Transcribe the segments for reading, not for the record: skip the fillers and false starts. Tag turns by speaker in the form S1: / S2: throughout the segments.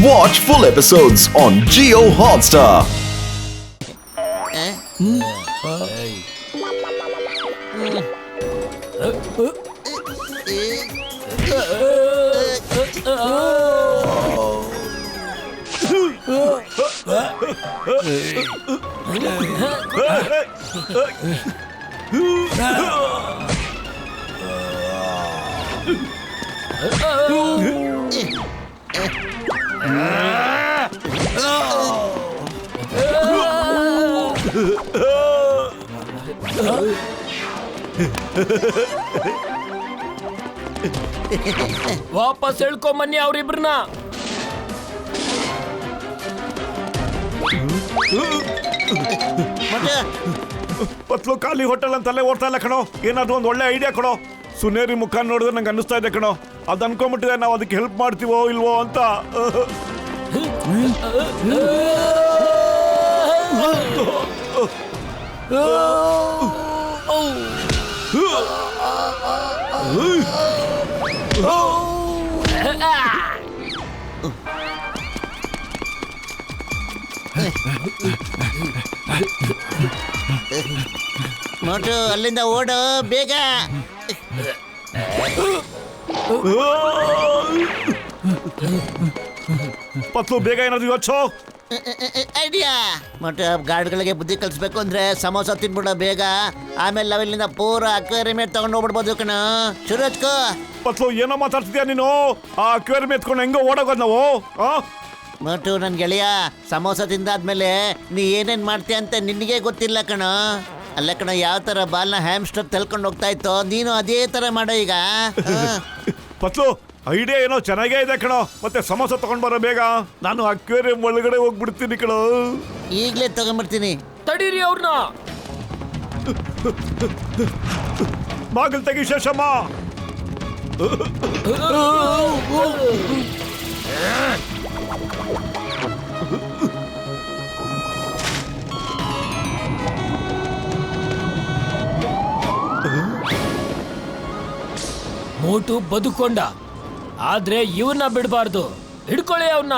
S1: Watch full episodes on Jio Hotstar.
S2: ವಾಪಸ್ ಹೇಳ್ಕೊಂಬನ್ನಿ ಅವ್ರಿಬ್ರನ್ನ.
S3: ಪತ್ಲು ಖಾಲಿ hotel ಅಂತಲ್ಲೇ ಓಡ್ತಾ ಇಲ್ಲ ಕಣೋ. ಏನಾದ್ರು ಒಂದು ಒಳ್ಳೆ ಐಡಿಯಾ ಕೊಡೋ. ಸುನೇರಿ ಮುಖ ನೋಡಿದ್ರೆ ನಂಗೆ ಅನ್ನಿಸ್ತಾ ಇದೆ ಕಣೋ. ಅದು ಅನ್ಕೊಂಬಿಟ್ಟಿದೆ ನಾವು ಅದಕ್ಕೆ ಹೆಲ್ಪ್ ಮಾಡ್ತೀವೋ ಇಲ್ವೋ ಅಂತ.
S4: ಮೋಟು ಅಲ್ಲಿಂದ ಓಡು ಬೇಗ.
S3: ಪತ್ಲು ಬೇಗ ಏನಾದ್ರು ಯೋಚೋ.
S4: ಐಡಿಯಾ. ಮೋಟು ಗಾರ್ಡ್ಗಳಿಗೆ ಬುದ್ಧಿ ಕಲಿಸ್ಬೇಕು ಅಂದ್ರೆ ಸಮೋಸ ತಿನ್ಬಿಡೋ ಬೇಗ. ಆಮೇಲೆ ನಾವಿಲ್ಲಿಂದ ಪೂರ ಅಕ್ವೇರಿಯಂ ತಗೊಂಡು ಹೋಗ್ಬಿಡ್ಬೋದು ಕಣ. ಶುರು ಹಚ್ಕೋ.
S3: ಪತ್ಲು ಏನೋ ಮಾತಾಡ್ತಿದ್ಯಾ ನೀನು? ಆ ಅಕ್ವೇರಿಯಂ ಎತ್ಕೊಂಡು ಹೆಂಗೋ ಓಡೋಗೋದು ನಾವು.
S4: ಮೋಟು ನನ್ ಗೆಳೆಯ, ಸಮೋಸ ತಿಂದಾದ್ಮೇಲೆ ನೀ ಏನೇನ್ ಮಾಡ್ತೀಯ ಅಂತ ನಿನಗೆ ಗೊತ್ತಿಲ್ಲ ಕಣ. ಅಲ್ಲ ಕಣ, ಯಾವ ತರ ಬಾಲ್ನ ಹ್ಯಾಮ್ಸ್ಟರ್ ತಳ್ಕೊಂಡು ಹೋಗ್ತಾ ಇತ್ತು, ನೀನು ಅದೇ ತರ ಮಾಡೋ ಈಗ.
S3: ಪತ್ಲು ಐಡಿಯಾ ಏನೋ ಚೆನ್ನಾಗೇ ಇದೆ ಕಣೋ. ಮತ್ತೆ ಸಮೋಸ ತಗೊಂಡ್ ಬರೋ ಬೇಗ. ನಾನು ಅಕ್ವೇರಿಯಂ ಒಳಗಡೆ ಹೋಗ್ಬಿಡ್ತೀನಿ ಕಣೋ.
S4: ಈಗ್ಲೇ ತಗೊಂಡ್ಬಿಡ್ತೀನಿ.
S2: ತಡೀರಿ ಅವ್ರನ್ನ.
S3: ಬಾಗಿಲು ತೆಗಿ ಶೇಷಮ್ಮ.
S2: ಮೋಟು ಬದುಕೊಂಡ, ಆದ್ರೆ ಇವನ್ನ ಬಿಡಬಾರ್ದು. ಹಿಡ್ಕೊಳ್ಳಿ ಅವನ್ನ.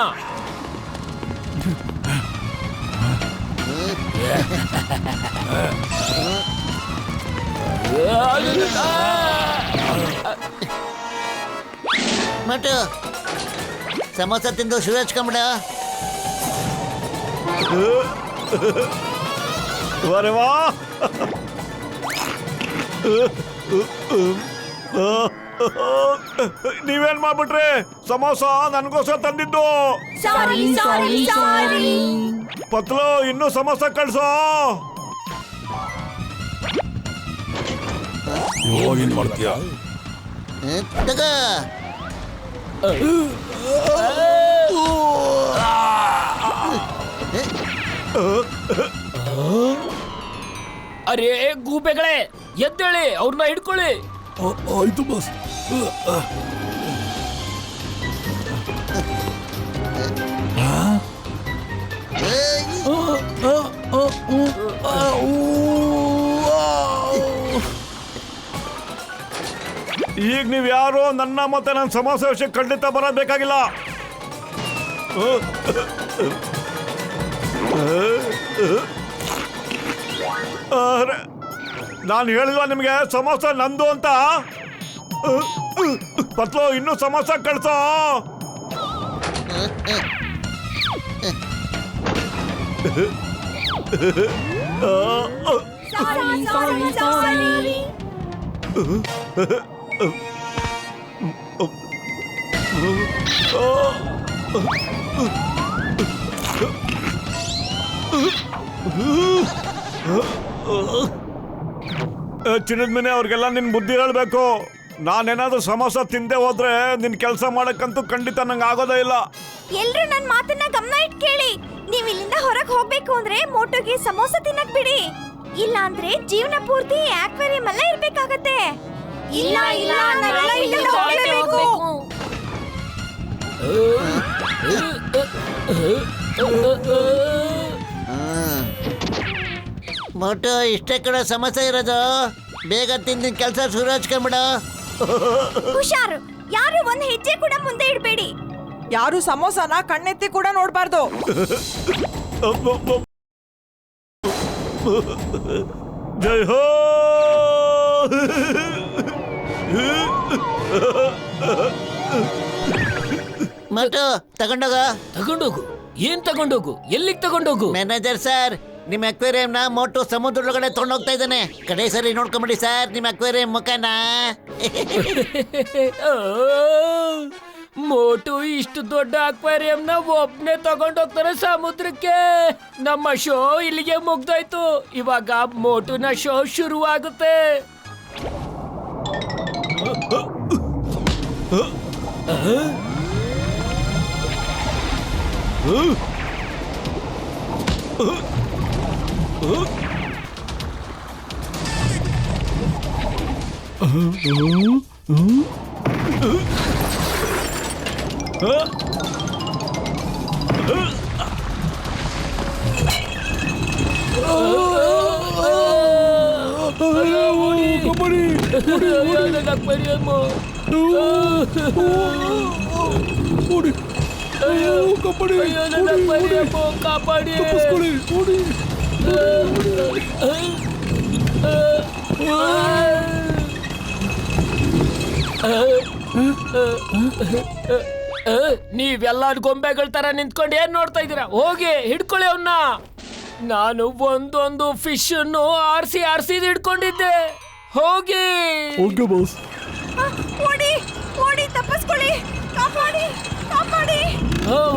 S4: ಮೋಟು ಸಮೋಸ ತಿಂದು ಶುರು ಹಚ್ಕೊಂಬಿಡ.
S3: ವಾ ನೀವೇನ್ ಮಾಡ್ಬಿಟ್ರಿ? ಸಮೋಸ ನನ್ಗೋಸ್ಕರ ತಂದಿದ್ದು. ಪತ್ಲು ಇನ್ನೂ ಸಮೋಸ ಕಳ್ಸೋ.
S4: ತಗೋ.
S2: ಅರೇ ಗೂಬೆಗಳೇ, ಎದ್ದೇಳಿ, ಅವ್ರನ್ನ ಹಿಡ್ಕೊಳ್ಳಿ.
S3: ಆಯ್ತು ಬಾಸ್. ಈಗ ನೀವ್ ಯಾರು ನನ್ನ ಮತ್ತೆ ನನ್ನ ಸಮೋಸ ವಿಷಯ ಖಂಡಿತ ಬರಬೇಕಾಗಿಲ್ಲ. ನಾನು ಹೇಳಿಲ್ವಾ ನಿಮ್ಗೆ ಸಮೋಸ ನಂದು ಅಂತ? ಪತ್ಲು ಇನ್ನೂ ಸಮೋಸ ಕಳ್ಸೋ. ಚಿನ್ನದ ಮನೆ ಅವ್ರಿಗೆಲ್ಲ ನಿನ್ ಬುದ್ಧಿ ಹೇಳ್ಬೇಕು. ನಾನೇನಾದ್ರೂ ಸಮೋಸ ತಿಂದೆ ಹೋದ್ರೆ ನಿನ್ ಕೆಲಸ ಮಾಡಕ್ಕಂತೂ ಖಂಡಿತ ನಂಗೆ ಆಗೋದೇ ಇಲ್ಲ.
S5: ಎಲ್ರು ನನ್ನ ಮಾತನ್ನ ಗಮನ ಇಟ್ಟು ಕೇಳಿ. ನೀವು ಇಲ್ಲಿಂದ ಹೊರಗೆ ಹೋಗ್ಬೇಕು ಅಂದ್ರೆ ಮೋಟೋಗೆ ಸಮೋಸ ತಿನ್ನಕ್ ಬಿಡಿ. ಇಲ್ಲ ಅಂದ್ರೆ ಜೀವನ ಪೂರ್ತಿ ಆಕ್ವೇರಿಯಂ ಅಲ್ಲೇ ಇರ್ಬೇಕಾಗತ್ತೆ. ಇಲ್ಲ ಇಲ್ಲ ನಾವೆಲ್ಲ ಇಲ್ಲಿಂದ ಹೋಗ್ಲೇಬೇಕು.
S4: ಮೋಟು ಇಷ್ಟೇ ಕಡೆ ಸಮಸ್ಯೆ ಇರೋದು. ಬೇಗ ತಿಂದಿನ ಕೆಲಸ ಶುರು ಹಚ್ಕೊಂಬಿಡ.
S5: ಹುಷಾರು, ಯಾರು ಒಂದ್ ಹೆಜ್ಜೆ ಕೂಡ ಮುಂದೆ ಇಡಬೇಡಿ.
S6: ಯಾರು ಸಮೋಸಾನ ಕಣ್ಣೆತ್ತಿ ಕೂಡ ನೋಡ್ಬಾರ್ದು.
S3: ಜೈ ಹೋ.
S4: ಮೋಟು ತಗೊಂಡೋಗ.
S2: ತಗೊಂಡೋಗು. ಏನ್ ತಗೊಂಡೋಗು? ಎಲ್ಲಿಗೆ ತಗೊಂಡೋಗು?
S4: ಮ್ಯಾನೇಜರ್ ಸರ್, ನಿಮ್ಮ ಅಕ್ವೇರಿಯಂನ ಮೋಟು ಸಮುದ್ರದೊಳಗಡೆ ತೊಗೊಂಡೋಗ್ತಾ ಇದ್ದಾನೆ. ಕಡೆ ಸರಿ ನೋಡ್ಕೊಂಬಿಡಿ ಸರ್ ನಿಮ್ಮ ಅಕ್ವೇರಿಯಂ ಮುಖನ.
S2: ಆ, ಮೋಟು ಇಷ್ಟು ದೊಡ್ಡ ಅಕ್ವೇರಿಯಂನ ಒಬ್ನೇ ತಗೊಂಡೋಗ್ತಾನೆ ಸಮುದ್ರಕ್ಕೆ. ನಮ್ಮ ಶೋ ಇಲ್ಲಿಗೆ ಮುಗ್ದೋಯ್ತು. ಇವಾಗ ಮೋಟುನ ಶೋ ಶುರುವಾಗುತ್ತೆ. ಕಾಪಾಡಿ. ನೀವೆಲ್ಲಾರು ಗೊಂಬೆಗಳ ತರ ನಿಂತ್ಕೊಂಡು ಏನ್ ನೋಡ್ತಾ ಇದ್ದೀರಾ? ಹೋಗಿ ಹಿಡ್ಕೊಳ್ಳಿ ಅವನ್ನ. ನಾನು ಒಂದೊಂದು ಫಿಶ್ ಅನ್ನು ಆರಿಸಿ ಹಿಡ್ಕೊಂಡಿದ್ದೆ. ಹೋಗಿ.
S3: Okay boss.
S5: ಓಡಿ ಓಡಿ ತಪ್ಪಿಸ್ಕೊಳ್ಳಿ. ಕಾಪಾಡಿ ಕಾಪಾಡಿ.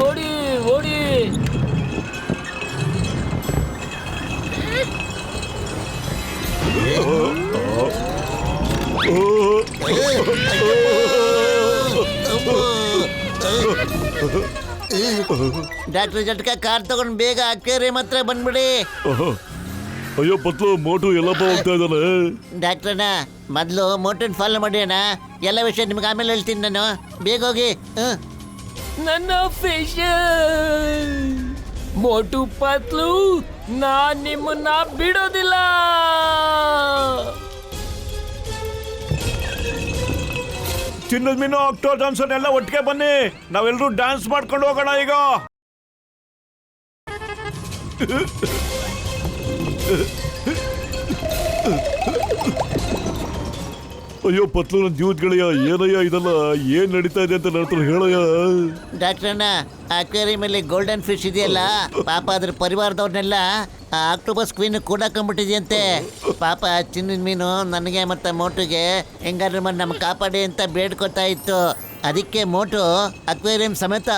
S2: ಓಡಿ ಓಡಿ.
S4: ಡಾಕ್ಟರ್ ಜಟ್ಕ ಕಾರ್ ತಗೊಂಡು ಬೇಗ ಅಕ್ವೇರಿಯಂ ಹತ್ರ ಬಂದ್ಬಿಡಿ.
S3: ಅಯ್ಯೋ ಪತ್ಲು, ಮೋಟು ಎಲ್ಲಪ್ಪ ಹೋಗ್ತಾ ಇದ್ದಾನೆ.
S4: ಡಾಕ್ಟ್ರಣ್ಣ, ಮೊದಲು ಮೋಟನ್ ಫಾಲೋ ಮಾಡಿ ಅಣ್ಣ. ಎಲ್ಲ ವಿಷಯ ನಿಮ್ಗೆ ಆಮೇಲೆ ಹೇಳ್ತೀನಿ ನಾನು. ಬೇಗ ಹೋಗಿ.
S2: ನನ್ನ ಫಿಶ್. ಮೋಟು ಪತ್ಲು, ನಾನ್ ನಿಮ್ಮನ್ನ ಬಿಡೋದಿಲ್ಲ.
S3: ಚಿನ್ನದ ಮೀನು, ಆಕ್ಟೋ ಜಾನ್ಸನ್ ಎಲ್ಲ ಒಟ್ಟಿಗೆ ಬನ್ನಿ. ನಾವೆಲ್ಲರೂ ಡ್ಯಾನ್ಸ್ ಮಾಡ್ಕೊಂಡು ಹೋಗೋಣ ಈಗ. ಅಯ್ಯೋ ಪತ್ಲು, ನನ್ನ ಜೀವದ ಗೆಳೆಯ, ಏನಯ್ಯ ಇದೆಲ್ಲ? ಏನ್ ನಡೀತಾ ಇದೆ ಅಂತ ನನ್ನ ಹೇಳಯ್ಯ.
S4: ಡಾಕ್ಟ್ರಣ್ಣ, ಅಕ್ವೇರಿಯಂ ಅಲ್ಲಿ ಗೋಲ್ಡನ್ ಫಿಶ್ ಇದೆಯಲ್ಲ, ಪಾಪ ಅದ್ರ ಪರಿವಾರದವ್ರನ್ನೆಲ್ಲ ಆಕ್ಟೋಪಸ್ ಕ್ವೀನ್ ಕೂಡಾಕೊಂಡ್ಬಿಟ್ಟಿದ್ಯಂತೆ. ಪಾಪ ಚಿನ್ನದ ಮೀನು ನನಗೆ ಮತ್ತೆ ಮೋಟುಗೆ ಹೆಂಗಾದ್ರೂ ಮಾಡಿ ನಮ್ಗೆ ಕಾಪಾಡಿ ಅಂತ ಬೇಡ್ಕೊತಾ ಇತ್ತು. ಅದಕ್ಕೆ ಮೋಟು ಅಕ್ವೇರಿಯಂ ಸಮೇತ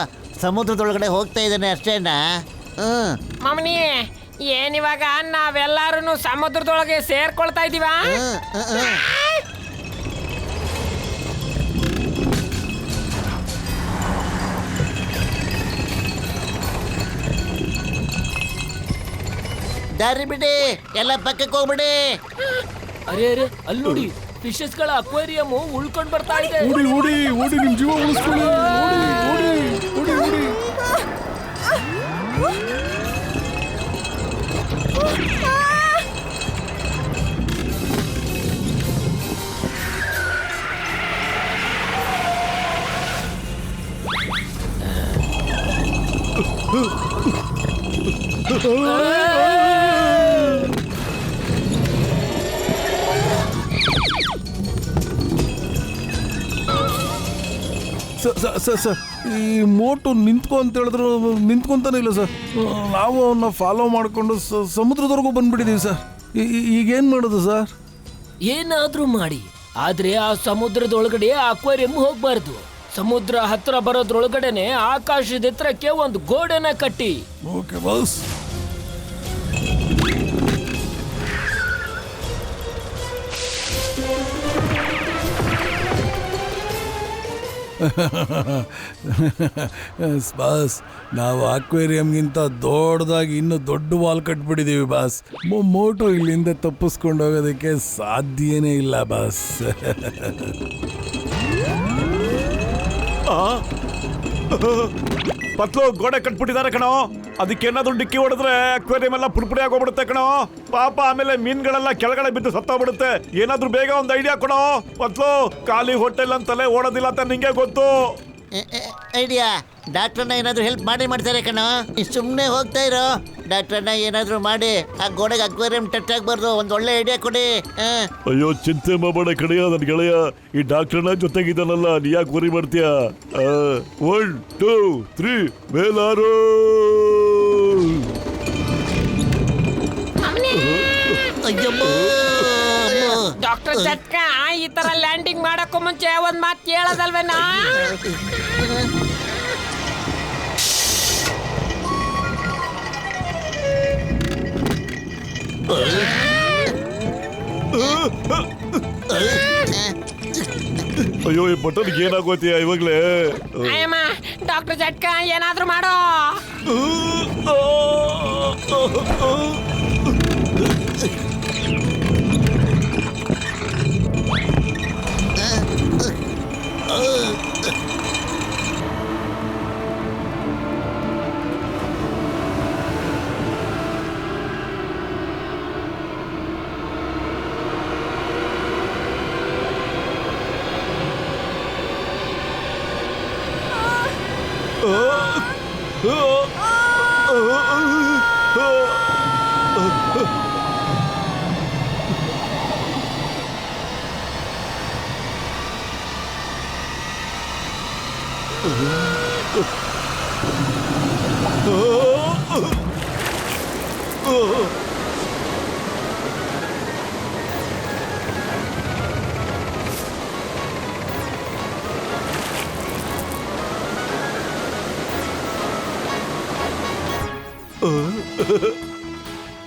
S4: ಸಮುದ್ರದೊಳಗಡೆ ಹೋಗ್ತಾ ಇದ್ದಾನೆ ಅಷ್ಟೇನಾ?
S2: ಮಮ್ಮನಿ, ಏನಿವಾಗ ನಾವೆಲ್ಲಾರು ಸಮುದ್ರದೊಳಗೆ ಸೇರ್ಕೊಳ್ತಾ ಇದೀವಾ?
S4: ದಾರಿ ಬಿಡಿ, ಎಲ್ಲ ಪಕ್ಕಕ್ಕೆ ಹೋಗ್ಬಿಡಿ.
S2: ಅರೆ ಅರೆ, ಅಲ್ಲಿ ನೋಡಿ, ಫಿಶಸ್ ಗಳ ಅಕ್ವೇರಿಯಂ ಉಳ್ಕೊಂಡ್ ಬರ್ತಾ ಇದೆ.
S3: ಓಡಿ ಓಡಿ ಓಡಿ, ನಿಮ್ ಜೀವ ಉಳಿಸ್ಕೊಳ್ಳಿ. ಓಡಿ ಓಡಿ ಓಡಿ ಓಡಿ.
S7: ಸರ್, ಈ ಮೋಟು ನಿಂತ್ಕೊ ಅಂತ ಹೇಳಿದ್ರು ನಿಂತ್ಕೊಂತಾನೆ ಇಲ್ಲ ಸರ್. ನಾವು ಅವನ್ನ ಫಾಲೋ ಮಾಡಿಕೊಂಡು ಸಮುದ್ರದವರೆಗೂ ಬಂದ್ಬಿಟ್ಟಿದ್ದೀವಿ ಸರ್. ಈಗೇನು ಮಾಡೋದು ಸರ್?
S2: ಏನಾದ್ರೂ ಮಾಡಿ, ಆದ್ರೆ ಆ ಸಮುದ್ರದೊಳಗಡೆ ಅಕ್ವೇರಿಯಂ ಹೋಗ್ಬಾರ್ದು. ಸಮುದ್ರ ಹತ್ರ ಬರೋದ್ರೊಳಗಡೆನೆ ಆಕಾಶದ ಎತ್ತರಕ್ಕೆ ಒಂದು ಗೋಡೆನ ಕಟ್ಟಿ.
S7: Okay boss. ಬಾಸ್, ನಾವು ಅಕ್ವೇರಿಯಂಗಿಂತ ದೊಡ್ಡದಾಗಿ ಇನ್ನೂ ದೊಡ್ಡ ವಾಲ್ ಕಟ್ಬಿಟ್ಟಿದ್ದೀವಿ ಬಾಸ್. ಮೋಟು ಇಲ್ಲಿಂದ ತಪ್ಪಿಸ್ಕೊಂಡು ಹೋಗೋದಕ್ಕೆ ಸಾಧ್ಯನೇ ಇಲ್ಲ ಬಾಸ್.
S3: ಪತ್ಲು, ಗೋಡೆ ಕಟ್ಬಿಟ್ಟಿದ್ದಾರೆ ಕಣೋ. ಅದಕ್ಕೇನಾದ್ರೂ ಡಿಕ್ಕಿ ಹೊಡೆದ್ರೆ ಅಕ್ವೇರಿಯಂ ಎಲ್ಲ ಪುಡಿಪುಡಿ ಆಗೋಗ್ಬಿಡುತ್ತೆ ಕಣೋ. ಪಾಪ ಆಮೇಲೆ ಮೀನ್ಗಳೆಲ್ಲ ಕೆಳಗಡೆ ಬಿದ್ದು ಸತ್ತೋಗ್ಬಿಡುತ್ತೆ. ಏನಾದ್ರೂ ಬೇಗ ಒಂದು ಐಡಿಯಾ ಕೊಡೋ ಪತ್ಲು. ಖಾಲಿ ಹೋಟೆಲ್ ಅಂತಲೇ ಓಡೋದಿಲ್ಲ ಅಂತ ನಿಂಗೆ ಗೊತ್ತು.
S4: ಐಡಿಯಾ. ಡಾಕ್ಟ್ರನ್ನ ಏನಾದ್ರು ಹೆಲ್ಪ್ ಮಾಡ್ತಾರೆ ಕಣೋ. ಸುಮ್ಮನೆ ಹೋಗ್ತಾ ಇರೋ. ಡಾಕ್ಟ್ರನ್ನ ಏನಾದ್ರು ಮಾಡಿ ಆ ಗೋಡೆಗೆ ಅಕ್ವೇರಿಯಂ ಟಚ್ ಆಗ್ಬಾರ್ದು. ಒಂದ್ ಒಳ್ಳೆ ಐಡಿಯಾ ಕೊಡಿ.
S3: ಅಯ್ಯೋ ಚಿಂತೆ ಮಾಡಬೇಡ ಕಡೆಯ ನನ್ ಗೆಳೆಯ. ಈ ಡಾಕ್ಟರ್ನ ಜೊತೆಗಿದ್ದಾನಲ್ಲ, ನೀ ಯಾಕೆ worry ಮಾಡ್ತೀಯ? 1 2 3 ಮೇಲಾರು.
S4: ಅಯ್ಯಮ್ಮ.
S2: ಡಾಕ್ಟರ್ ಜಟ್ಕ ಈ ತರ ಲ್ಯಾಂಡಿಂಗ್ ಮಾಡಕ್ಕೂ ಮುಂಚೆ ಒಂದ್ ಮಾತು ಕೇಳೋದಲ್ವೇನಾ?
S3: ಅಯ್ಯೋ ಈ ಬಟನ್ಗೆ ಏನಾಗೋತೀಯ ಇವಾಗ್ಲೇ?
S2: ಅಯ್ಯಮ್ಮ, ಡಾಕ್ಟರ್ ಜಟ್ಕ ಏನಾದ್ರೂ ಮಾಡೋ.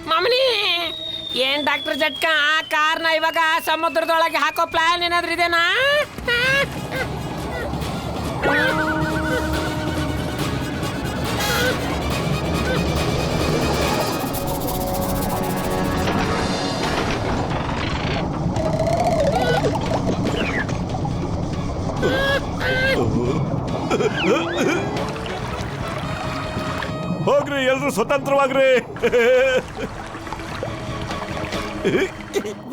S2: ಮಾಮನಿ, ಏನ್ ಡಾಕ್ಟರ್ ಜಟ್ಕ ಆ ಕಾರ್ನ ಇವಾಗ ಸಮುದ್ರದೊಳಗೆ ಹಾಕೋ ಪ್ಲಾನ್ ಏನಾದ್ರೂ ಇದೆನಾ?
S3: ಹೋಗ್ರಿ, ಎಲ್ರು ಸ್ವತಂತ್ರವಾಗ್ರಿ.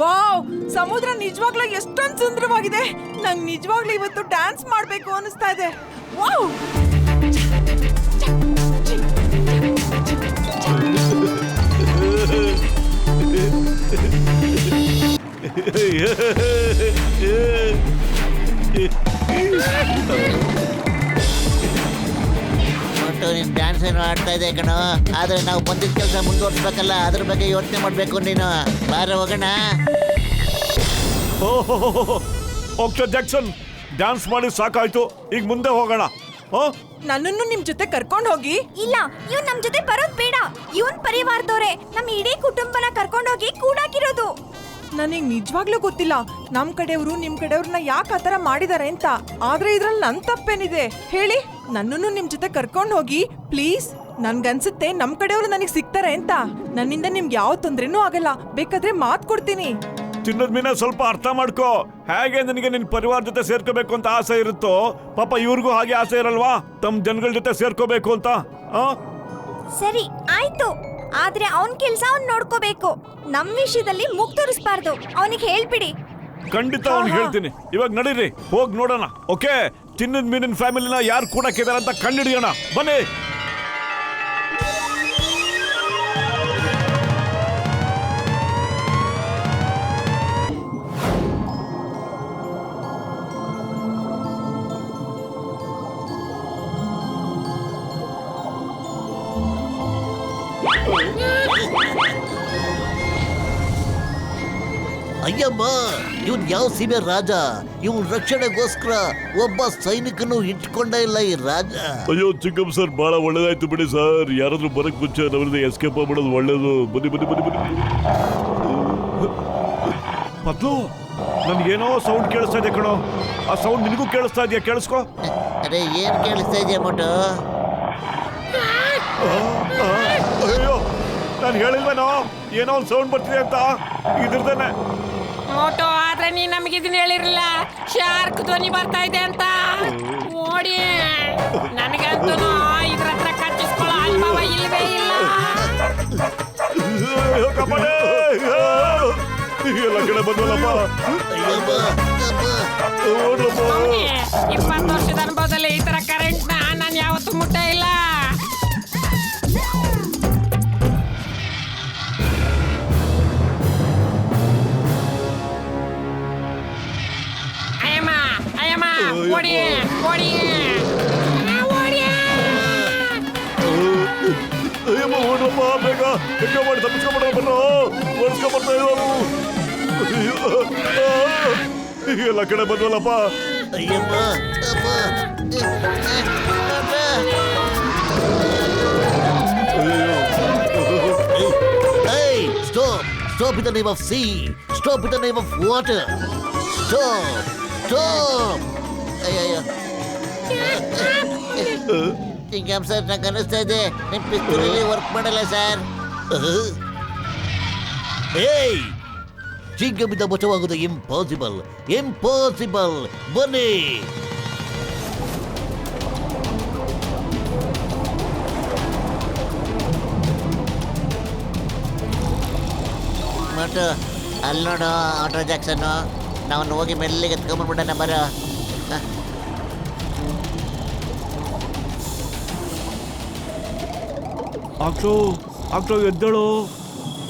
S6: ವಾವ್, ಸಮುದ್ರ ನಿಜವಾಗ್ಲೂ ಎಷ್ಟೊಂದು ಸುಂದರವಾಗಿದೆ. ನಂಗೆ ನಿಜವಾಗ್ಲೂ ಇವತ್ತು ಡ್ಯಾನ್ಸ್ ಮಾಡ್ಬೇಕು ಅನಿಸ್ತಾ ಇದೆ. ವಾವ್.
S4: ನೀನ್ ಡ್ಯಾನ್ಸ್ ಏನೋ ಆಡ್ತಾ ಇದೆ ಕಣೋ. ಆದ್ರೆ ನಾವು ಬಂದಿದ್ದ ಕೆಲಸ ಮುಂದುವರ್ಸ್ಬೇಕಲ್ಲ, ಅದ್ರ ಬಗ್ಗೆ ಯೋಚನೆ ಮಾಡ್ಬೇಕು ನೀನು. ಬಾರ ಹೋಗೋಣ.
S3: ಡಾಕ್ಟರ್ ಜಾಕ್ಸನ್, ಡ್ಯಾನ್ಸ್ ಮಾಡಿ ಸಾಕಾಯ್ತು, ಈಗ ಮುಂದೆ ಹೋಗೋಣ.
S6: ನನ್ನನ್ನು ನಿಮ್ ಜೊತೆ ಕರ್ಕೊಂಡು ಹೋಗಿ.
S5: ಇಲ್ಲ, ಇವ್ನ್ ನಮ್ ಜೊತೆ ಬರೋದ್ ಬೇಡ. ಇವನ್ ಪರಿವಾರದವ್ರೆ ನಮ್ ಇಡೀ ಕುಟುಂಬನ ಕರ್ಕೊಂಡೋಗಿ ಕೂಡಾಕಿರೋದು.
S6: ನನಗ್ ನಿಜವಾಗ್ಲೂ ಗೊತ್ತಿಲ್ಲ ನಮ್ ಕಡೆಯವರು ನಿಮ್ ಕಡೆಯವ್ರನ್ನ ಯಾಕೆ ಆತರ ಮಾಡಿದಾರೆ ಅಂತ. ಆದ್ರೆ ಇದ್ರಲ್ಲಿ ನನ್ ತಪ್ಪೇನಿದೆ ಹೇಳಿ? ನನ್ನನ್ನು ನಿಮ್ ಜೊತೆ ಕರ್ಕೊಂಡು ಹೋಗಿ ಪ್ಲೀಸ್. ನನ್ಗನ್ಸುತ್ತೆ ನಮ್ ಕಡೆಯವರು ನನಗ್ ಸಿಗ್ತಾರೆ ಅಂತ. ನನ್ನಿಂದ ನಿಮ್ಗೆ ಯಾವ ತೊಂದ್ರೆನೂ ಆಗಲ್ಲ. ಬೇಕಾದ್ರೆ ಮಾತ್ ಕೊಡ್ತೀನಿ.
S3: ತಿನ್ನೋದ್ ಮೀನ ಸ್ವಲ್ಪ ಅರ್ಥ ಮಾಡ್ಕೋ. ಹೇಗೆ ನಿನಗೆ ನಿನ್ ಪರಿವಾರ ಜೊತೆ ಸೇರ್ಕೋಬೇಕು ಅಂತ ಆಸೆ ಇರುತ್ತೋ, ಪಾಪ ಇವ್ರಿಗೂ ಹಾಗೆ ಆಸೆ ಇರಲ್ವಾ ತಮ್ಮ ಜನಗಳ ಜೊತೆ ಸೇರ್ಕೋಬೇಕು ಅಂತ?
S5: ಸರಿ ಆಯ್ತು, ಆದ್ರೆ ಅವನ್ ಕೆಲ್ಸ ಅವ್ನ್ ನೋಡ್ಕೋಬೇಕು. ನಮ್ ವಿಷಯದಲ್ಲಿ ಮೂಗ್ ತೋರಿಸ್ಬಾರ್ದು. ಅವನಿಗೆ ಹೇಳ್ಬಿಡಿ.
S3: ಖಂಡಿತ ಅವ್ನಿಗೆ ಹೇಳ್ತೀನಿ. ಇವಾಗ ನಡೀರಿ, ಹೋಗಿ ನೋಡೋಣ. ಓಕೆ, ತಿನ್ನದ ಮೀನಿನ ಫ್ಯಾಮಿಲಿನ ಯಾರು ಕೂಡಕ್ಕಿದಾರ ಅಂತ ಕಂಡಿಡಿಯೋಣ. ಬನ್ನಿ.
S4: ಅಯ್ಯಮ್ಮ, ಇವನ್ ಯಾವ ಸೀಮೆ ರಾಜ? ಇವನ್ ರಕ್ಷಣೆಗೋಸ್ಕರ ಒಬ್ಬ ಸೈನಿಕನು ಇಟ್ಕೊಂಡೇ ಇಲ್ಲ ಈ ರಾಜ.
S3: ಅಯ್ಯೋ ಚಿಕ್ಕಮ್ಮ ಸರ್, ಬಹಳ ಒಳ್ಳೇದಾಯ್ತು ಬಿಡಿ ಸರ್. ಯಾರಾದ್ರೂ ಬರಕ್ ಮುಂಚೆ ನವರಿಂದ ಎಸ್ಕೇಪ್ ಆಗ್ಬಿಡೋದು ಒಳ್ಳೇದು. ಬನ್ನಿ ಬನ್ನಿ ಬನ್ನಿ ಬನ್ನಿ. ಪದ್ಲು, ನನ್ಗೇನೋ ಸೌಂಡ್ ಕೇಳಿಸ್ತಾ ಇದೆ ಕಣೋ. ಆ ಸೌಂಡ್ ನಿನಗೂ ಕೇಳಿಸ್ತಾ ಇದೆಯಾ? ಕೇಳಿಸ್ಕೋ.
S4: ಅರೆ, ಏನ್ ಕೇಳಿಸ್ತಾ ಇದೆಯಾ ಮೋಟು?
S3: ಅಯ್ಯೋ, ನಾನು ಹೇಳಿಲ್ವೇನೋ ಏನೋ ಒಂದು ಸೌಂಡ್ ಬರ್ತಿದೆ ಅಂತ. ಇದ್ರದೇನೆ
S2: ಮೋಟೋ. ಆದ್ರೆ ನೀ ನಮ್ಗೆ ಇದನ್ನ ಹೇಳಿರಲಿಲ್ಲ, ಶಾರ್ಕ್ ಧ್ವನಿ ಬರ್ತಾ ಇದೆ ಅಂತ. ಓಡಿ, ನನಗಂತೂ ಇದ್ರ ಹತ್ರ ಕಚ್ಚಿಸ್ಕೊಳ್ಳೋ ಅನುಭವ ಇಲ್ವೇ ಇಲ್ಲ.
S3: ಎಲ್ಲ ಕಡೆ ಬಂದ್ವಲ್ಲಪ್ಪ.
S2: 20 ವರ್ಷದ ಅನುಭವದಲ್ಲಿ ಈ ತರ
S3: ಕಟ್ಕೊಂಡ್ಬಿಡಿ ತಪ್ಪಿಸ್ಕೊಂಡ್ಬಿಡ ಬರ್ರೋ ಓಡಿಸ್ಕೊಂಡ್ಬರ್ತಾ ಇರೋರು ಎಲ್ಲ ಕಡೆ ಬಂದ್ವಲ್ಲಪ್ಪ
S4: ಅಯ್ಯಮ್ಮ ಅಮ್ಮ. Hey, stop! Stop in the name of sea! Stop in the name of water! Stop! Stop! ಅಯ್ಯಯ್ಯೋ ಹಿಂಗಮ್ ಸರ್ ನಂಗೆ ಅನಿಸ್ತಾ ಇದೆ ನಿಮ್ಮ ಪಿಸ್ತೂಲಲ್ಲಿ ವರ್ಕ್ ಮಾಡಲ್ಲ ಸರ್. ಏಯ್ ಚಿಂಗಮಿಂದ ಬಚಾವಾಗೋದು ಇಂಪಾಸಿಬಲ್ ಇಂಪಾಸಿಬಲ್. ಬನ್ನಿ. ಮತ್ತು ಅಲ್ಲಿ ನೋಡು ಆಟೋ ಜಾಕ್ಸನ್ನು ನಾವು ಹೋಗಿ ಮೆಲ್ಲಿಗೆ ಎತ್ಕೊಂಡ್ಬಿಡ್ಬಿಡೋಣ ಬರೋ.
S3: ಆಗ್ಲೋ ಎದ್ದೇಳು,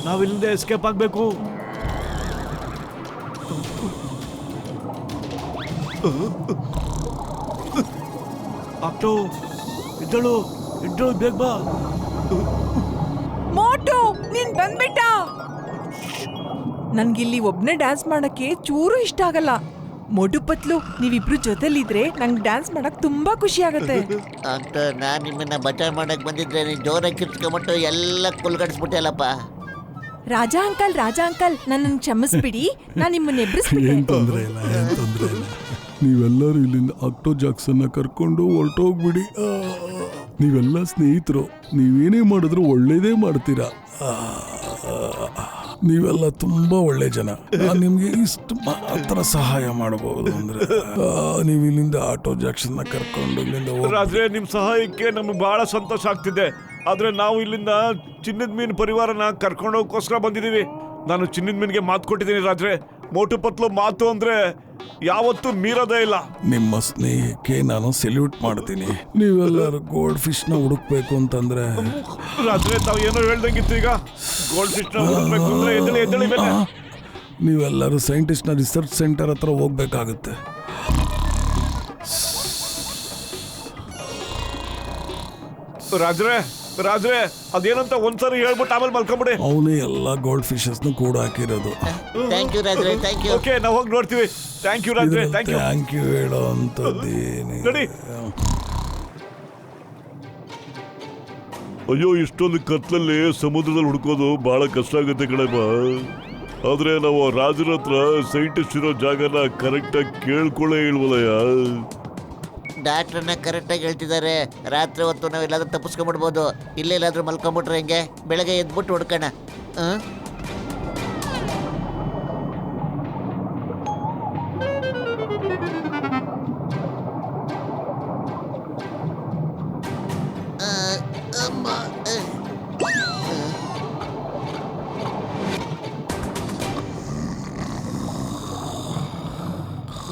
S3: ನಾವಿಲ್ಲಿಂದ ಎಸ್ಕೇಪ್ ಆಗಬೇಕು. ಆಗ್ಲೋ ಎದ್ದೇಳು ಬೇಗ ಬಾ.
S6: ಮೋಟು ನೀನ್ ಬಂದ್ಬಿಟ್ಟ. ನನ್ಗಿಲ್ಲಿ ಒಬ್ನೇ ಡ್ಯಾನ್ಸ್ ಮಾಡಕ್ಕೆ ಚೂರು ಇಷ್ಟ ಆಗಲ್ಲ. ಮೋಟು ಪತ್ಲು ನೀವಿಬ್ರು ಜೊತೆಲಿದ್ರೆ ನಂಗೆ ಡ್ಯಾನ್ಸ್ ಮಾಡಕ್ ತುಂಬಾ ಖುಷಿ ಆಗತ್ತೆ.
S4: ಅಂತ ನಾನು ನಿಮ್ಮನ್ನ ಬಚಾವ್ ಮಾಡಕ್ ಬಂದಿದ್ರೆ ನೀನು ಜೋರಾಗಿ ಕಿರ್ಚ್ಕೊಂಬಿಟ್ಟು ಎಲ್ಲ ಕುಲ್ಗಡಿಸ್ಬಿಟ್ಟೆಲ್ಲಪ್ಪ.
S6: ರಾಜಾ ಅಂಕಲ್ ನನ್ನನ್ನು ಕ್ಷಮಿಸ್ಬಿಡಿ, ನಾನು ನಿಮ್ಮನ್ನ ಎಬ್ರಿಸ್ಬಿಟ್ಟೆ.
S7: ಏನ್ ತೊಂದ್ರೆ ಇಲ್ಲ, ಏನ್ ತೊಂದ್ರೆ ಇಲ್ಲ. ನೀವೆಲ್ಲರೂ ಇಲ್ಲಿಂದ ಆಕ್ಟೋ ಜಾಕ್ಸನ್ನ ಕರ್ಕೊಂಡು ಹೊರಟೋಗ್ಬಿಡಿ. ನೀವೆಲ್ಲ ಸ್ನೇಹಿತರು, ನೀವೇನೇ ಮಾಡಿದ್ರು ಒಳ್ಳೇದೇ ಮಾಡ್ತೀರಾ. ನೀವೆಲ್ಲ ತುಂಬಾ ಒಳ್ಳೆ ಜನ. ನಾನು ನಿಮ್ಗೆ ಇಷ್ಟು ಮಾತ್ರ ಸಹಾಯ ಮಾಡಬಹುದು ಅಂದ್ರೆ ನೀವು ಇಲ್ಲಿಂದ ಆಟೋ ಜಾಕ್ಸನ್ನ ಕರ್ಕೊಂಡು ಇಲ್ಲಿಂದ
S3: ರಾಜ್ರೆ ನಿಮ್ ಸಹಾಯಕ್ಕೆ ನಮ್ಗೆ ಬಹಳ ಸಂತೋಷ ಆಗ್ತಿದೆ. ಆದ್ರೆ ನಾವು ಇಲ್ಲಿಂದ ಚಿನ್ನದ ಮೀನ್ ಪರಿವಾರನ ಕರ್ಕೊಂಡೋಗೋಸ್ಕರ ಬಂದಿದೀವಿ. ನಾನು ಚಿನ್ನದ ಮೀನ್ಗೆ ಮಾತು ಕೊಟ್ಟಿದ್ದೀನಿ ರಾಜ್ರೆ. ಮೋಟು ಪತ್ಲು ಮಾತು ಅಂದ್ರೆ ಯಾವತ್ತೂ ಮೀರೋದೇ ಇಲ್ಲ.
S7: ನಿಮ್ಮ ಸ್ನೇಹಕ್ಕೆ ನಾನು ಸೆಲ್ಯೂಟ್ ಮಾಡ್ತೀನಿ. ನೀವೆಲ್ಲರೂ ಗೋಲ್ಡ್ ಫಿಶ್ ನ ಹುಡುಕ್ಬೇಕು ಅಂತಂದ್ರೆ
S3: ರಾತ್ರಿ ತಾವು ಏನೋ ಹೇಳ್ದಂಗಿತ್ತು. ಈಗ ಗೋಲ್ಡ್ ಫಿಶ್ ನ ಹುಡುಕ್ಬೇಕು ಅಂದ್ರೆ ಎದ್ದೇಳಿ ಮೇಲೆ.
S7: ನೀವೆಲ್ಲರೂ ಸೈಂಟಿಸ್ಟ್ ನ ರಿಸರ್ಚ್ ಸೆಂಟರ್ ಹತ್ರ ಹೋಗ್ಬೇಕಾಗುತ್ತೆ.
S3: ರಾಜ್ರೆ ಅದೇನಂತ ಒಂದ್ಸರಿ ಹೇಳ್ಬಿಟ್ಟು ಆಮೇಲೆ ಮಲ್ಕೊಂಬಿಡಿ.
S7: ಅವನೇ ಎಲ್ಲ ಗೋಲ್ಡ್ ಫಿಶಸ್ ನ ಕೂಡ ಹಾಕಿರೋದು.
S4: ಥ್ಯಾಂಕ್ ಯು ರಾಜ್ರೆ, ಥ್ಯಾಂಕ್ ಯು.
S3: ಓಕೆ ನಾವು ಹೋಗಿ ನೋಡ್ತೀವಿ. ಥ್ಯಾಂಕ್ ಯು ರಾಜ್ರೆ, ಥ್ಯಾಂಕ್ ಯು.
S7: ಥ್ಯಾಂಕ್ ಯು ಹೇಳೋ ಅಂತದ್ದೇನೆ.
S3: ನಡಿ. ಅಯ್ಯೋ ಇಷ್ಟೊಂದು ಕತ್ಲಲ್ಲಿ ಸಮುದ್ರದಲ್ಲಿ ಹುಡುಕೋದು ಬಹಳ ಕಷ್ಟ ಆಗುತ್ತೆ ಕಣಪ್ಪ. ಆದ್ರೆ ನಾವು ರಾಜರ ಹತ್ರ ಸೈಂಟಿಸ್ಟ್ ಇರೋ ಜಾಗನ ಕರೆಕ್ಟಾಗಿ ಕೇಳ್ಕೊಳ್ಳೇ ಇಲ್ವಲ್ಲಯ್ಯ.
S4: ಡಾಕ್ಟ್ರನ್ನ ಕರೆಕ್ಟಾಗಿ ಹೇಳ್ತಿದ್ದಾರೆ. ರಾತ್ರಿ ಹೊತ್ತು ನಾವು ಎಲ್ಲಾದ್ರೂ ತಪ್ಪಿಸ್ಕೊಂಡ್ಬಿಡ್ಬೋದು. ಇಲ್ಲೆಲ್ಲಾದ್ರೂ ಮಲ್ಕೊಂಡ್ಬಿಟ್ರೆ ಹೆಂಗೆ? ಬೆಳಗ್ಗೆ ಎದ್ಬಿಟ್ಟು ಹುಡ್ಕೋಣ.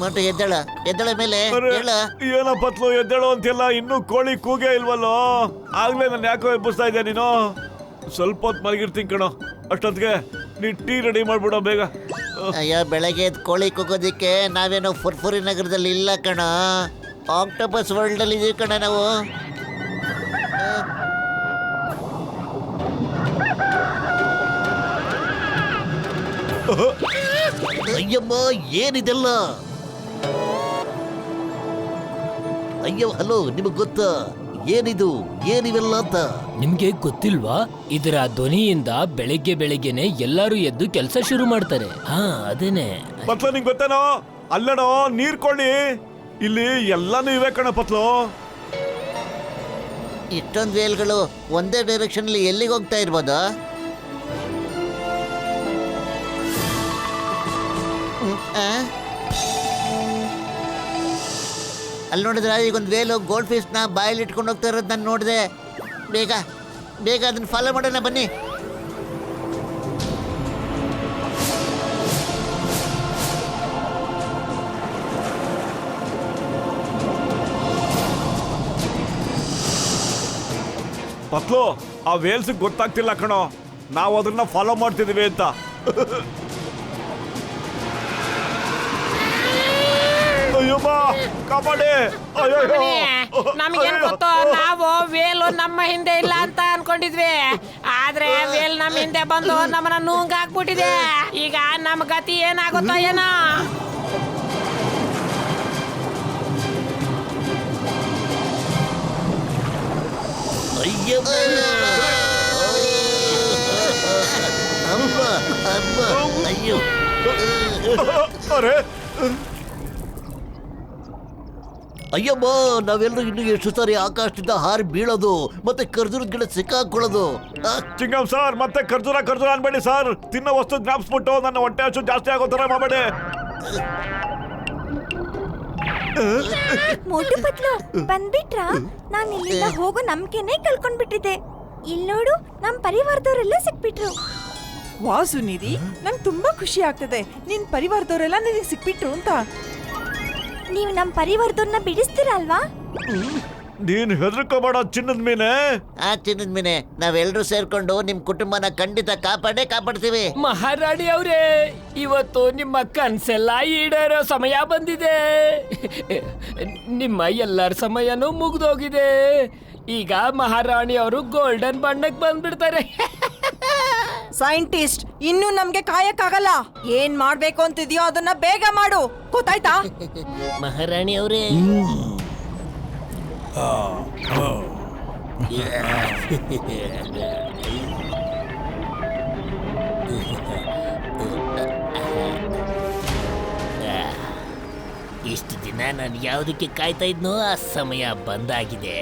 S4: ಮತ್ತೆ ಎದ್ದಳ ಮೇಲೆ ಹೇಳ.
S3: ಏನಪ್ಪತ್ಲು ಎದ್ದೇಳು ಅಂತೆಲ್ಲ ಇನ್ನೂ ಕೋಳಿ ಕೂಗೇ ಇಲ್ವಲ್ಲೋ. ಆಗ್ಲೇ ನಾನು ಯಾಕೋ ಎಬ್ಬಿಸ್ತಾ ಇದ್ದೆ ನೀನು. ಸ್ವಲ್ಪ ಹೊತ್ತು ಮಲಗಿರ್ತೀನಿ ಕಣೋ. ಅಷ್ಟೊತ್ತಿಗೆ ನೀ ಟೀ ರೆಡಿ ಮಾಡ್ಬಿಡೋ ಬೇಗ.
S4: ಅಯ್ಯೋ ಬೆಳಗ್ಗೆ ಎದ್ದು ಕೋಳಿ ಕೂಗೋದಿಕ್ಕೆ ನಾವೇನೋ ಫುರ್ಫುರಿ ನಗರದಲ್ಲಿ ಇಲ್ಲ ಕಣ. ಆಕ್ಟೋಪಸ್ ವರ್ಲ್ಡ್ ಅಲ್ಲಿ ಇದೀವಿ ಕಣ ನಾವು. ಅಯ್ಯಮ್ಮ ಏನಿದೆಲ್ಲ? ಅಯ್ಯೋ ಹಲೋ, ನಿಮಗ್ ಗೊತ್ತಾ ಏನಿದು ಏನಿವೆಲ್ಲ ಅಂತ?
S2: ನಿಮ್ಗೆ ಗೊತ್ತಿಲ್ವಾ? ಇದರ ಧ್ವನಿಯಿಂದ ಬೆಳಗ್ಗೆನೆ ಎಲ್ಲರೂ ಎದ್ದು ಕೆಲಸ ಶುರು ಮಾಡ್ತಾರೆ. ಹಾ ಅದೇನೆ.
S3: ಪತ್ಲು ನಿಂಗೆ ಗೊತ್ತೇನೋ? ಅಲ್ಲಡೋ ನೀರ್ ಕೊಳ್ಳಿ, ಇಲ್ಲಿ ಎಲ್ಲಾನು ಇವೆ ಕಣ ಪತ್ಲು.
S4: ಇಷ್ಟೊಂದು ವೇಲ್ಗಳು ಒಂದೇ ಡೈರೆಕ್ಷನ್ ಅಲ್ಲಿ ಎಲ್ಲಿಗೆ ಹೋಗ್ತಾ ಇರ್ಬೋದು? ಅಲ್ಲಿ ನೋಡಿದ್ರೆ ಈಗ ಒಂದು ವೇಲು ಗೋಲ್ಡ್ ಫಿಶ್ ನ ಬಾಯಲ್ಲಿ ಇಟ್ಕೊಂಡು ಹೋಗ್ತಾ ಇರೋದು ನಾನು ನೋಡಿದೆ. ಬೇಗ ಅದನ್ನ ಫಾಲೋ ಮಾಡೋಣ ಬನ್ನಿ.
S3: ಪತ್ಲು ಆ ವೇಲ್ಸ್ ಗೊತ್ತಾಗ್ತಿಲ್ಲ ಕಣೋ, ನಾವು ಅದನ್ನ ಫಾಲೋ ಮಾಡ್ತಿದೀವಿ ಅಂತ. ಅಯ್ಯೋ ಅಯ್ಯಮ್ಮ ಕಾಪಾಡಿ
S2: ನಮ್ಗೇನ್ ಗೊತ್ತು, ನಾವು ವೇಲು ನಮ್ಮ ಹಿಂದೆ ಇಲ್ಲ ಅಂತ ಅನ್ಕೊಂಡಿದ್ವಿ. ಆದ್ರೆ ವೇಲ್ ನಮ್ಮ ಹಿಂದೆ ಬಂದು ನಮ್ಮನ್ನ ನುಂಗಾಕ್ಬಿಟ್ಟಿದೆ. ಈಗ ನಮ್ ಗತಿ ಏನಾಗುತ್ತೋ ಏನೋ.
S4: ಅಮ್ಮ ಅಮ್ಮ ಅಯ್ಯೋ
S3: ಅರೆ
S4: ಅಯ್ಯಮ್ಮ, ನಾವೆಲ್ಲರೂ ಇನ್ನು ಎಷ್ಟು ಸಾರಿ ಆಕಾಶದಿಂದ ಹಾರಿ ಬೀಳೋದು ಮತ್ತೆ ಖರ್ಜೂರದ ಗಿಡ ಸಿಕ್ಕಾಕೊಳ್ಳೋದು.
S3: ಚಿಂಗಮ್ ಸರ್, ಮತ್ತೆ ಖರ್ಜೂರ ಅನ್ಬೇಡಿ ಸರ್. ತಿನ್ನೋ ವಸ್ತು ಜ್ಞಾಪಿಸ್ಬಿಟ್ಟು ನನ್ನ ಹೊಟ್ಟೆ ಹಸು ಜಾಸ್ತಿ ಆಗೋ ತರ ಮಾಡಬೇಡಿ.
S5: ಮೋಟು ಪತ್ಲು ಬಂದ್ಬಿಟ್ರಾ? ನಾನ್ ಇಲ್ಲಿಂದ ಹೋಗೋ ನಂಬಿಕೆನೆ ಕಳ್ಕೊಂಡ್ಬಿಟ್ಟಿದ್ದೆ. ಇಲ್ಲಿ ನೋಡು, ನಮ್ ಪರಿವಾರದವರೆಲ್ಲ ಸಿಕ್ಬಿಟ್ರು.
S6: ವಾ ಸುನಿಧಿ, ನಂಗೆ ತುಂಬಾ ಖುಷಿ ಆಗ್ತದೆ ನಿನ್ ಪರಿವಾರದವರೆಲ್ಲ ನಿನಗೆ ಸಿಕ್ಬಿಟ್ರು ಅಂತ.
S5: ನೀವು ನಮ್ ಪರಿವಾರದವ್ರನ್ನ ಬಿಡಿಸ್ತೀರಲ್ವಾ?
S3: ನೀನ್ ಹೆದರ್ಕೋಬೇಡ ಚಿನ್ನದ ಮೀನೆ.
S4: ಆ ಚಿನ್ನದ ಮೀನೆ, ನಾವೆಲ್ಲರೂ ಸೇರ್ಕೊಂಡು ನಿಮ್ ಕುಟುಂಬನ ಖಂಡಿತ ಕಾಪಾಡ್ತೀವಿ.
S2: ಮಹಾರಾಣಿ ಅವರೇ, ಇವತ್ತು ನಿಮ್ಮ ಕನ್ಸೆಲ್ಲ ಈಡೇರೋ ಸಮಯ ಬಂದಿದೆ. ನಿಮ್ಮ ಎಲ್ಲರ ಸಮಯನೂ ಮುಗ್ದೋಗಿದೆ. ಈಗ ಮಹಾರಾಣಿ ಅವರು ಗೋಲ್ಡನ್ ಬಣ್ಣಕ್ಕೆ ಬಂದ್ಬಿಡ್ತಾರೆ.
S6: ಸೈಂಟಿಸ್ಟ್, ಇನ್ನು ನಮ್ಗೆ ಕಾಯಕ್ಕಾಗಲ್ಲ. ಏನ್ ಮಾಡ್ಬೇಕು ಅಂತಿದ್ಯೋ ಅದನ್ನ ಬೇಗ ಮಾಡು, ಗೊತ್ತಾಯ್ತಾ?
S4: ಮಹಾರಾಣಿ ಅವರೇ,
S8: ಇಷ್ಟು ದಿನ ನಾನು ಯಾವುದಕ್ಕೆ ಕಾಯ್ತಾ ಇದ್ನೋ ಆ ಸಮಯ ಬಂದಾಗಿದೆ.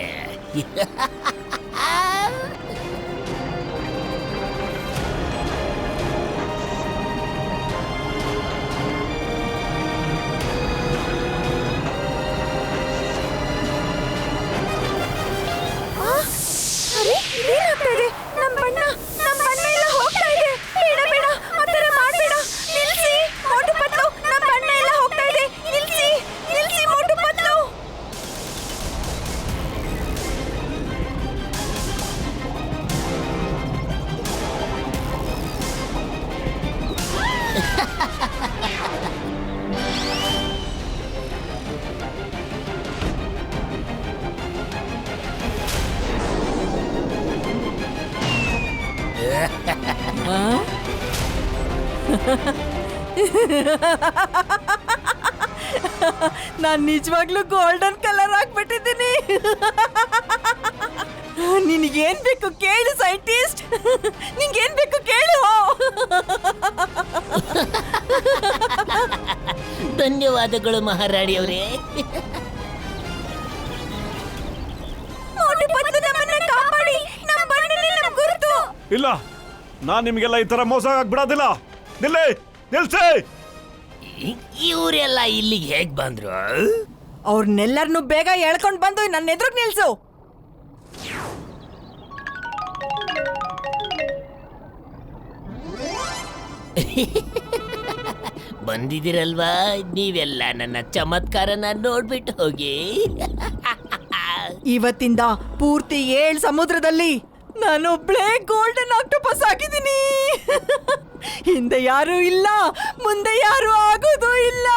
S5: ಅರೆ, ಏನಾಗ್ತಾ ಇದೆ? ನಮ್ ಬಣ್ಣ ಎಲ್ಲ ಹೋಗ್ತಾ ಇದೆ. ಬೇಡ ಬೇಡ, ಆ ಥರ ಮಾಡ್ಬೇಡ. ನಿಲ್ಸಿ ಮೋಟು ಪತ್ಲು, ನಮ್ ಬಣ್ಣ ಎಲ್ಲ ಹೋಗ್ತಾ ಇದೆ. ನಿಲ್ಸಿ ಮೋಟು ಪತ್ಲು.
S6: ನಾನ್ ನಿಜವಾಗ್ಲೂ ಗೋಲ್ಡನ್ ಕಲರ್ ಆಗ್ಬಿಟ್ಟಿದ್ದೀನಿ. ನಿನಗೇನ್ ಬೇಕು ಕೇಳು ಸೈಂಟಿಸ್ಟ್, ನಿಂಗೇನ್ ಬೇಕು ಕೇಳು.
S8: ಧನ್ಯವಾದಗಳು ಮಹಾರಾಣಿಯವರೇ.
S5: ಮೋಟು ಪತ್ಲು, ನಮ್ಮನ್ನ ಕಾಪಾಡಿ. ನಮ್ ಬಣ್ಣನೇ ನಮ್ ಗುರುತು.
S3: ಇಲ್ಲ, ನಾನ್ ನಿಮ್ಗೆಲ್ಲ ಈ ತರ ಮೋಸ ಆಗ್ಬಿಡೋದಿಲ್ಲ. ನಿಲ್ಸಿ.
S8: ಇವರೆಲ್ಲ ಇಲ್ಲಿಗೆ ಹೇಗ್ ಬಂದ್ರು?
S6: ಅವ್ರನ್ನೆಲ್ಲರನ್ನು ಬೇಗ ಎಳ್ಕೊಂಡ್ ಬಂದು ನನ್ನ ಎದುರಿಗೆ ನಿಲ್ಸು.
S8: ಬಂದಿದಿರಲ್ವಾ, ನೀವೆಲ್ಲ ನನ್ನ ಚಮತ್ಕಾರನ ನೋಡ್ಬಿಟ್ಟು ಹೋಗಿ.
S6: ಇವತ್ತಿಂದ ಪೂರ್ತಿ 7 ಸಮುದ್ರದಲ್ಲಿ ನಾನೊಬ್ಳೇ ಗೋಲ್ಡನ್ ಆಕ್ಟೋಪಸ್ ಆಗಿದ್ದೀನಿ. ಹಿಂದೆ ಯಾರು ಇಲ್ಲ, ಮುಂದೆ ಯಾರು ಆಗೋದು ಇಲ್ಲ.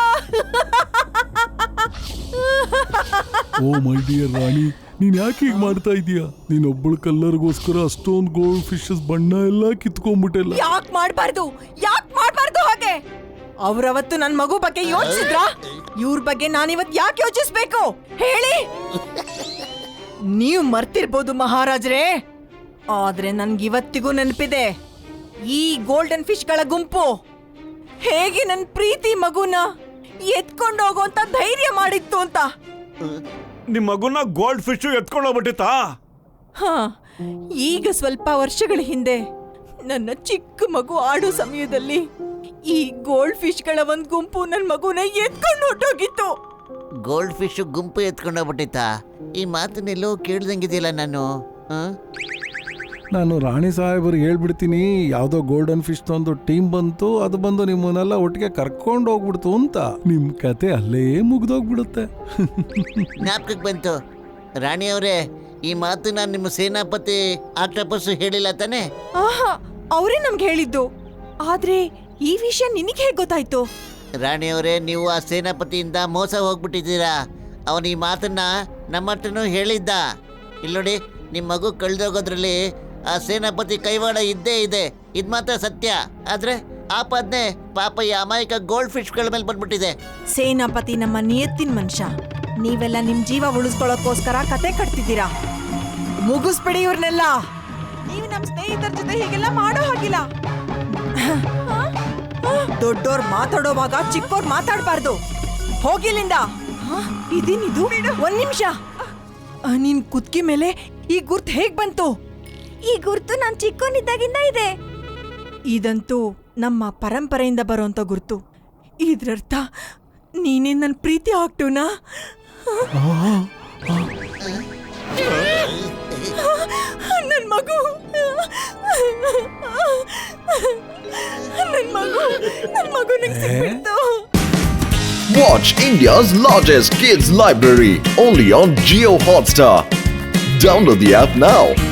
S7: ಓ ಮೈ ಡಿಯರ್ ರಾಣಿ, ನೀನ್ ಯಾಕೆ ಹೀಗೆ ಮಾಡ್ತಾ ಇದೀಯಾ? ನೀನೊಬ್ಬಳ ಕಲ್ಲರ್ಗೋಸ್ಕರ ಅಷ್ಟೊಂದು ಗೋಲ್ಡ್ ಫಿಶಸ್ ಬಣ್ಣ ಎಲ್ಲ ಕಿತ್ಕೊಂಡ್ಬಿಟ್ಟೆಲ್ಲ.
S6: ಯಾಕೆ ಮಾಡಬಾರ್ದು ಹಾಗೆ? ಅವ್ರವತ್ತು ನನ್ ಮಗು ಬಗ್ಗೆ ಯೋಚಿಸಿದ್ರಾ? ಇವ್ರ ಬಗ್ಗೆ ನಾನಿವತ್ ಯಾಕೆ ಯೋಚಿಸ್ಬೇಕು ಹೇಳಿ? ನೀವು ಮರ್ತಿರ್ಬೋದು ಮಹಾರಾಜ್ರೇ, ಆದ್ರೆ ನನ್ಗಿವತ್ತಿಗೂ ನೆನಪಿದೆ. ಈ ಗೋಲ್ಡನ್ ಫಿಶ್ಗಳ ಗುಂಪು ಹೇಗೆ ನನ್ ಪ್ರೀತಿ ಮಗುನ ಎತ್ಕೊಂಡು ಹೋಗುವಂತ ಧೈರ್ಯ ಮಾಡಿತ್ತು ಅಂತ.
S3: ನಿಮ್ ಮಗುನ ಗೋಲ್ಡ್ ಫಿಶ್ ಎತ್ಕೊಂಡು ಹೋಗ್ಬಿಟ್ಟಿತ್ತಾ?
S6: ಹಾ, ಈಗ ಸ್ವಲ್ಪ ವರ್ಷಗಳ ಹಿಂದೆ ನನ್ನ ಚಿಕ್ಕ ಮಗು ಆಡೋ ಸಮಯದಲ್ಲಿ ಈ ಗೋಲ್ಡ್ ಫಿಶ್ಗಳ ಒಂದ್ ಗುಂಪು ನನ್ ಮಗುನ ಎತ್ಕೊಂಡು ಹೊಟ್ಟೋಗಿತ್ತು.
S4: ಗೋಲ್ಡ್ ಫಿಶ್ ಗುಂಪು ಎತ್ಕೊಂಡೋಗ್ಬಿಟ್ಟಿತ್ತಾ? ಈ ಮಾತನ್ನೆಲ್ಲೋ ಕೇಳ್ದಂಗಿದೆಯಲ್ಲ ನಾನು.
S7: ನಾನು ರಾಣಿ ಸಾಹೇಬರಿಗೆ ಹೇಳ್ಬಿಡ್ತೀನಿ, ಯಾವುದೋ ಗೋಲ್ಡನ್ ಫಿಶ್ ಒಂದು ಟೀಮ್ ಬಂತು, ಅದು ಬಂದು ನಿಮ್ಮನ್ನೆಲ್ಲ ಒಟ್ಟಿಗೆ ಕರ್ಕೊಂಡು ಹೋಗ್ಬಿಡ್ತು ಅಂತ. ನಿಮ್ ಕತೆ ಅಲ್ಲೇ ಮುಗ್ದೋಗ್ಬಿಡುತ್ತೆ.
S4: ಜ್ಞಾಪಕಕ್ಕೆ ಬಂತು. ರಾಣಿ ಅವರೇ, ಈ ಮಾತು ನಾನು ನಿಮ್ಮ ಸೇನಾಪತಿ ಆಕ್ಟೋಪಸ್ ಹೇಳಿಲ್ಲ ತಾನೆ?
S6: ಆಹಾ, ಅವರೇ ನಮ್ಗೆ ಹೇಳಿದ್ದು. ಆದ್ರೆ ಈ ವಿಷಯ ನಿನಗೆ ಹೇಗೆ ಗೊತ್ತಾಯ್ತು?
S4: ರಾಣಿಯವರೇ, ನೀವು ಆ ಸೇನಾಪತಿಯಿಂದ ಮೋಸ ಹೋಗ್ಬಿಟ್ಟಿದ್ದೀರಾ. ಅವನು ಈ ಮಾತನ್ನ ನಮ್ಮ ಹತ್ರನೂ ಹೇಳಿದ್ದ. ಇಲ್ಲಿ ನೋಡಿ, ನಿಮ್ಮ ಮಗು ಕಳೆದೋಗೋದ್ರಲ್ಲಿ ಆ ಸೇನಾಪತಿ ಕೈವಾಡ ಇದ್ದೇ ಇದೆ. ಇದು ಮಾತ್ರ ಸತ್ಯ. ಆದ್ರೆ ಆಪಾದನೆ ಪಾಪ ಈ ಅಮಾಯಕ ಗೋಲ್ಡ್ ಫಿಶ್ಗಳ ಮೇಲೆ ಬಂದ್ಬಿಟ್ಟಿದೆ.
S6: ಸೇನಾಪತಿ ನಮ್ಮ ನಿಯತ್ತಿನ ಮನುಷ್ಯ. ನೀವೆಲ್ಲ ನಿಮ್ ಜೀವ ಉಳಿಸ್ಕೊಳ್ಳೋಕೋಸ್ಕರ ಕತೆ ಕಟ್ತಿದ್ದೀರಾ. ಮುಗಿಸ್ಬಿಡಿ ಇವ್ರನ್ನೆಲ್ಲ. ನೀವು ನಮ್ಮ ಸ್ನೇಹಿತರ ಜೊತೆ ಹೀಗೆಲ್ಲ ಮಾಡೋ ಹಾಗಿಲ್ಲ. ದೊಡ್ಡೋರ್ ಮಾತಾಡೋವಾಗ ಚಿಕ್ಕೋರ್ ಮಾತಾಡಬಾರ್ದು. ಹೋಗಿಲ್ಲಿಂದ. ಇದೇನಿದು? ಒಂದ್ ನಿಮಿಷ. ನೀನ್ ಕುತ್ಕಿ ಮೇಲೆ ಈ ಗುರ್ತು ಹೇಗ್ ಬಂತು?
S5: ಈ ಗುರ್ತು ನಾನ್ ಚಿಕ್ಕವನಿದ್ದಾಗಿಂದ ಇದೆ.
S6: ಇದಂತೂ ನಮ್ಮ ಪರಂಪರೆಯಿಂದ ಬರೋಂಥ ಗುರ್ತು. ಇದ್ರರ್ಥ ನೀನೇ ನನ್ನ ಪ್ರೀತಿ ಆಗ್ಟುನಾ? ನನ್ ಮಗು, ನನ್ ಮಗು ನಂಗೆ ಸಿಕ್ಬಿಡ್ತು.
S1: Watch India's largest kids library only on Jio Hotstar. Download the app now.